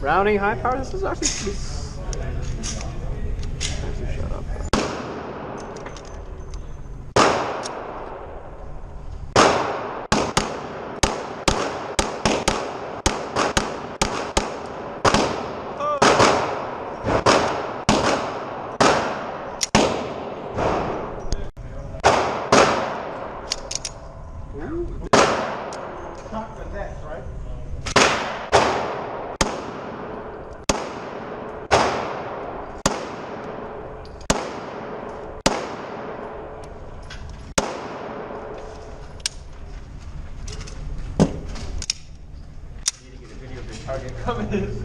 Rounding high power, this is actually pretty... Shut up. Top the next, right? Need to get a video of your target coming in.